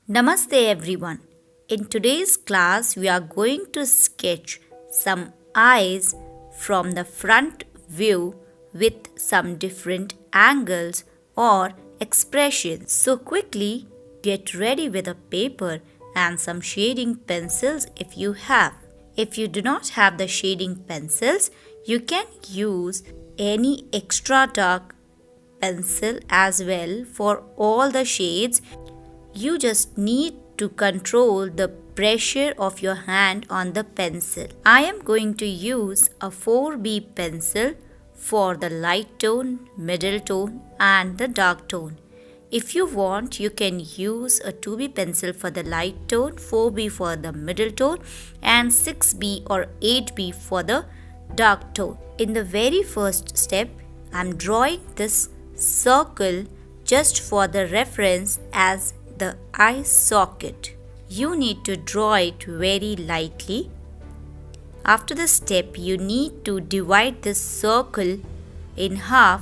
Namaste everyone. In today's class, we are going to sketch some eyes from the front view with some different angles or expressions. So, quickly get ready with a paper and some shading pencils if you have. If you do not have the shading pencils, you can use any extra dark pencil as well for all the shades. You just need to control the pressure of your hand on the pencil. I am going to use a 4B pencil for the light tone, middle tone and the dark tone. If you want, you can use a 2B pencil for the light tone, 4B for the middle tone and 6B or 8B for the dark tone. In the very first step, I am drawing this circle just for the reference as the eye socket. You need to draw it very lightly. After the step, you need to divide this circle in half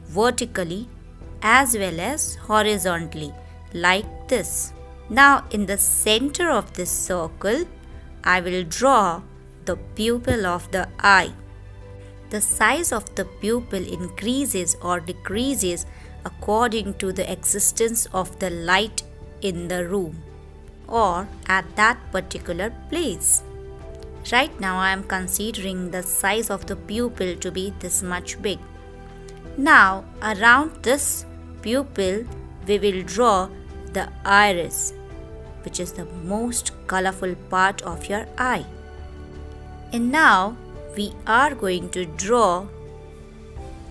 vertically as well as horizontally, like this. Now, in the center of this circle, I will draw the pupil of the eye. The size of the pupil increases or decreases according to the existence of the light in the room or at that particular place. Right now I am considering the size of the pupil to be this much big. Now around this pupil we will draw the iris, which is the most colorful part of your eye. And now we are going to draw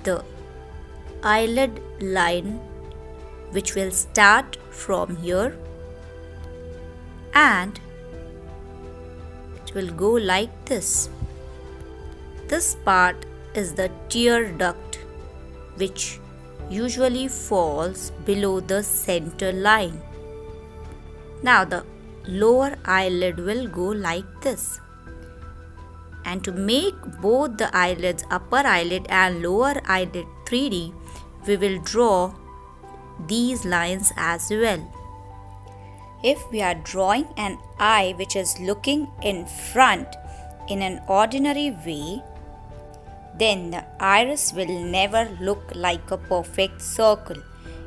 the eyelid line, which will start from here and it will go like this. This part is the tear duct, which usually falls below the center line. Now the lower eyelid will go like this. And to make both the eyelids, upper eyelid and lower eyelid 3D, we will draw these lines as well. If we are drawing an eye which is looking in front in an ordinary way, then the iris will never look like a perfect circle.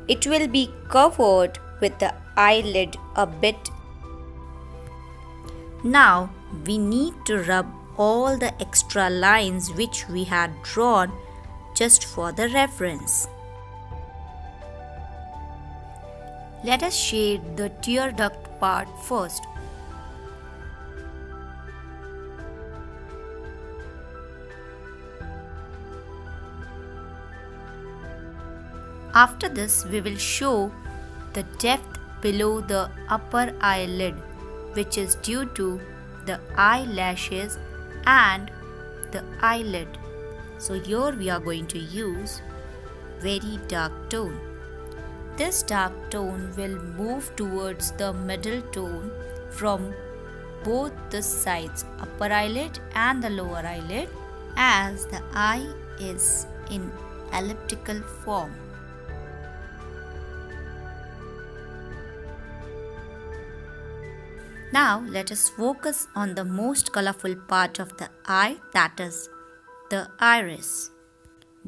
It will be covered with the eyelid a bit. Now we need to rub all the extra lines which we had drawn just for the reference. Let us shade the tear duct part first. After this, we will show the depth below the upper eyelid, which is due to the eyelashes and the eyelid. So here we are going to use very dark tone. This dark tone will move towards the middle tone from both the sides, upper eyelid and the lower eyelid, as the eye is in elliptical form. Now let us focus on the most colorful part of the eye, that is the iris.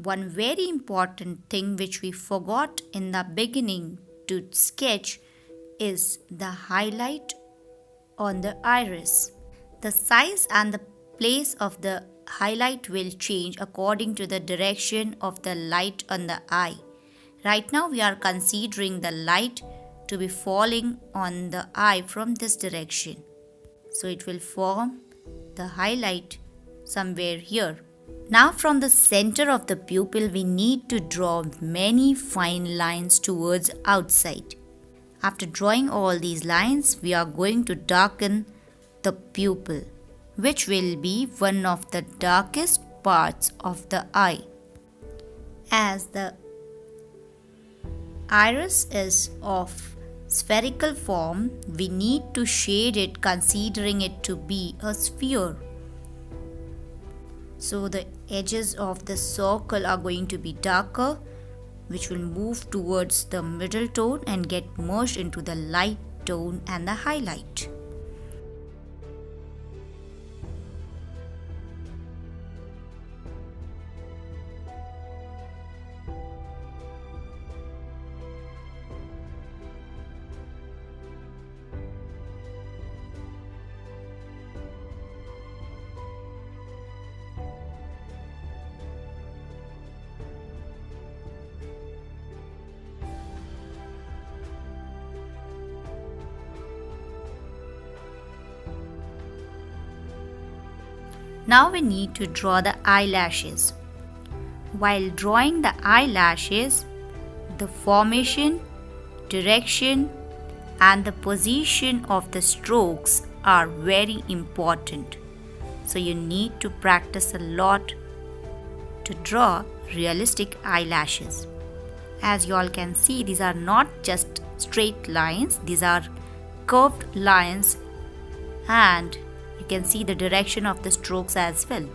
One very important thing which we forgot in the beginning to sketch is the highlight on the iris. The size and the place of the highlight will change according to the direction of the light on the eye. Right now we are considering the light to be falling on the eye from this direction. So it will form the highlight somewhere here. Now from the center of the pupil we need to draw many fine lines towards outside. After drawing all these lines, we are going to darken the pupil, which will be one of the darkest parts of the eye. As the iris is of spherical form, we need to shade it considering it to be a sphere. So the edges of the circle are going to be darker, which will move towards the middle tone and get merged into the light tone and the highlight. Now we need to draw the eyelashes. While drawing the eyelashes, the formation, direction, and the position of the strokes are very important. So you need to practice a lot to draw realistic eyelashes. As you all can see, these are not just straight lines, these are curved lines, and you can see the direction of the strokes as well.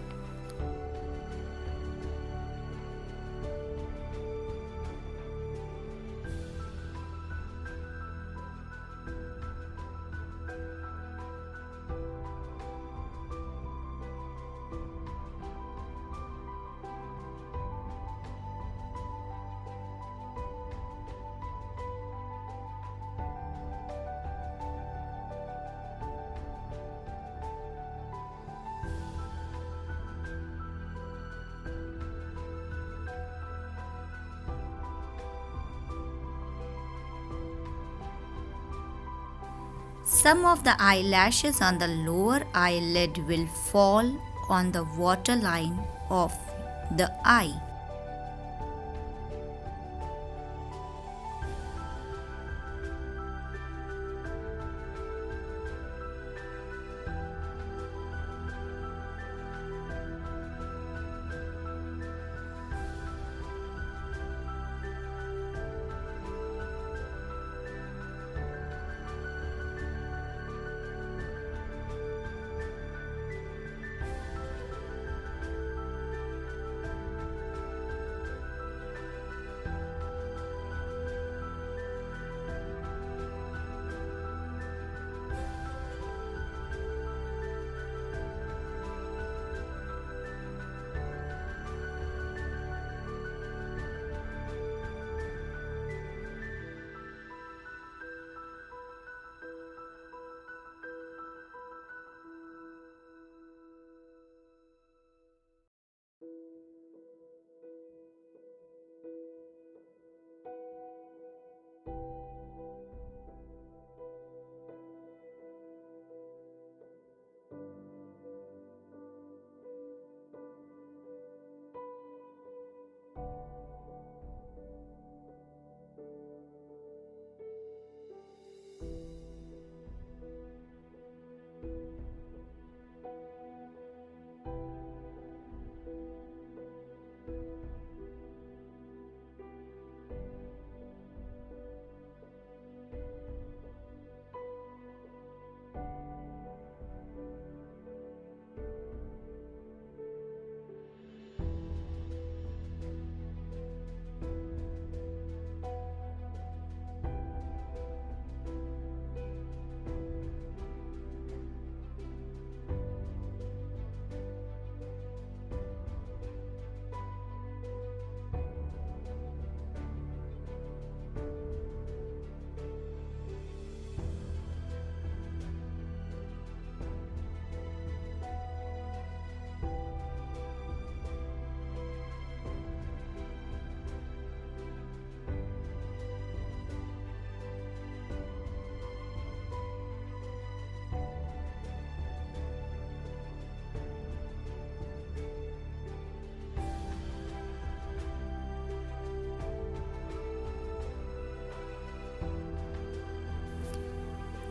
Some of the eyelashes on the lower eyelid will fall on the waterline of the eye.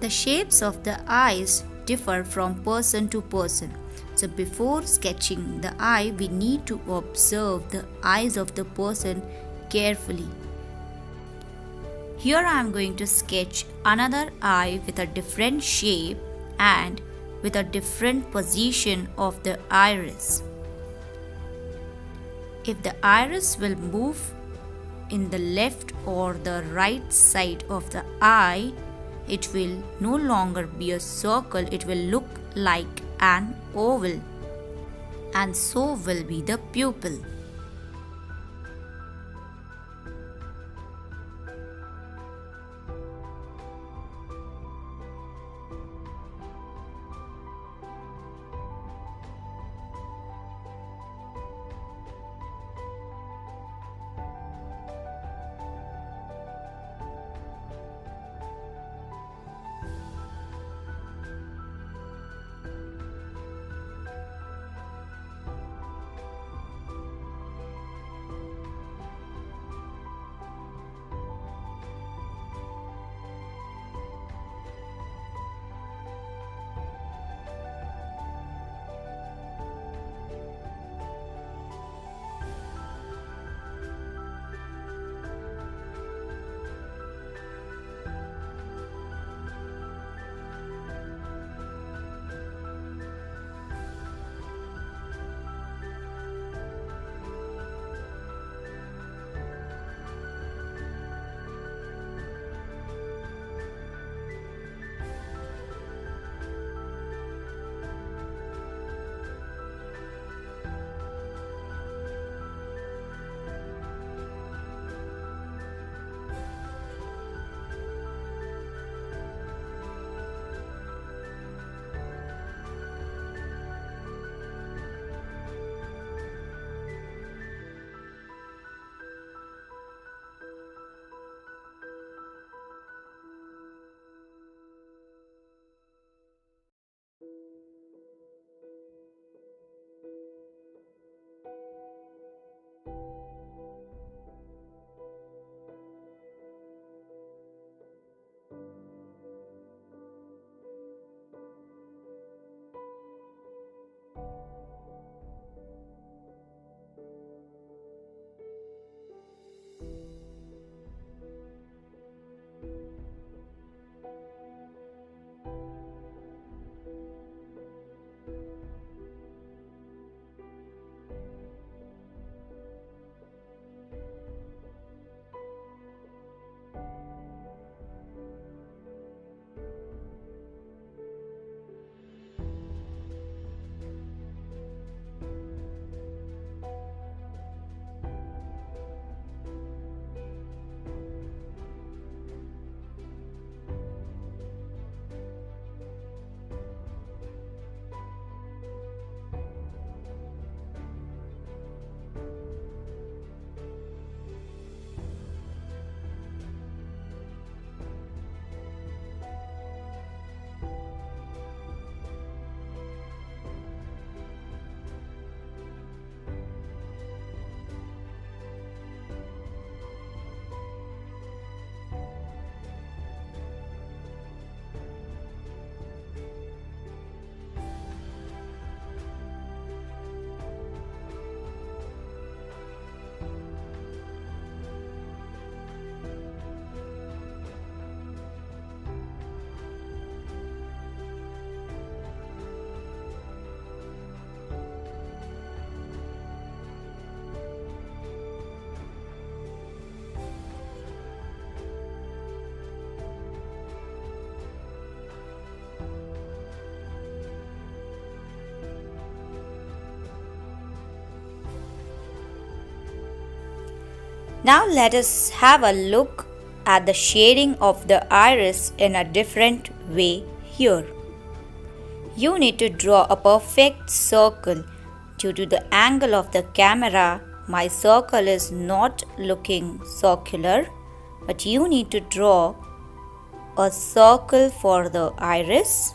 The shapes of the eyes differ from person to person. So before sketching the eye, we need to observe the eyes of the person carefully. Here I am going to sketch another eye with a different shape and with a different position of the iris. If the iris will move in the left or the right side of the eye, it will no longer be a circle, it will look like an oval. And so will be the pupil. Now let us have a look at the shading of the iris in a different way here. You need to draw a perfect circle. Due to the angle of the camera, my circle is not looking circular, but you need to draw a circle for the iris.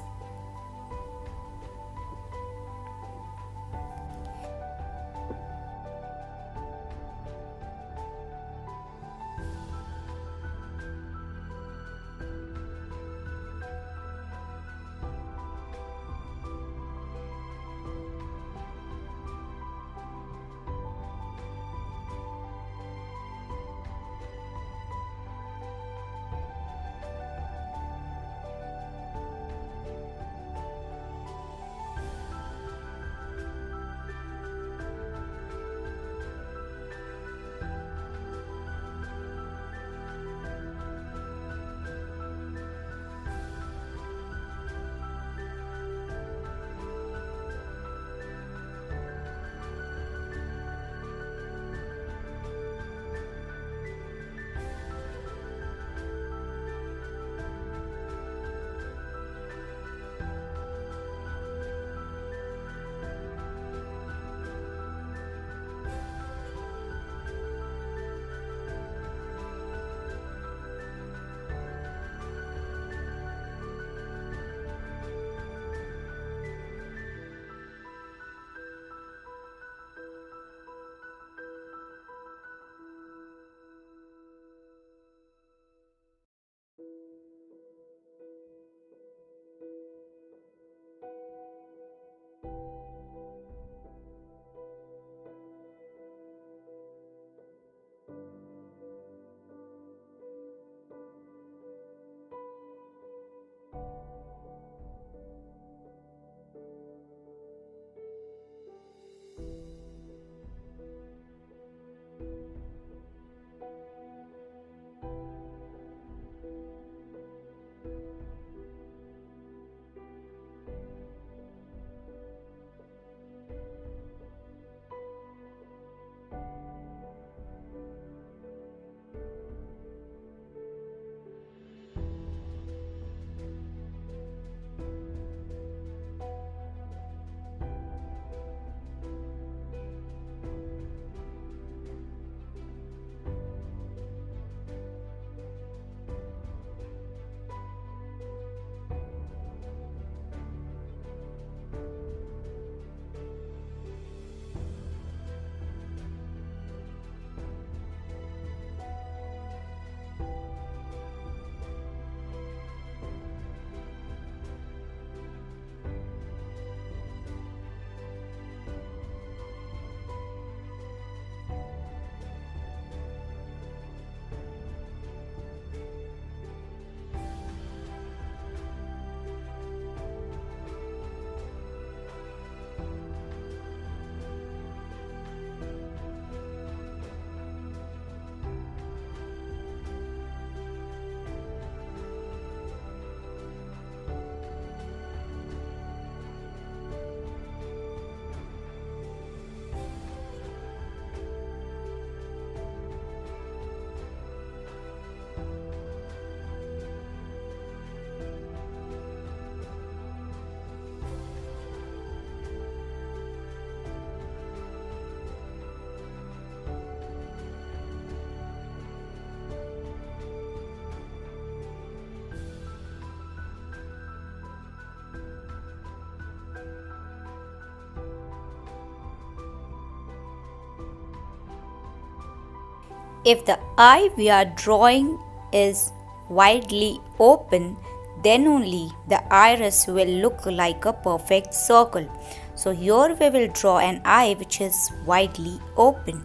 If the eye we are drawing is widely open, then only the iris will look like a perfect circle. So here we will draw an eye which is widely open.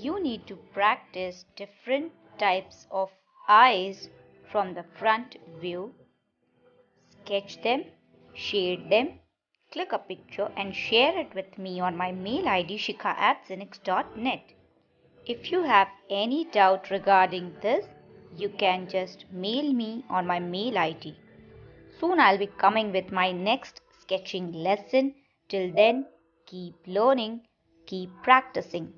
You need to practice different types of eyes from the front view, sketch them, shade them, click a picture and share it with me on my mail ID shikha@zinix.net. If you have any doubt regarding this, you can just mail me on my mail ID. Soon I'll be coming with my next sketching lesson. Till then, keep learning, keep practicing.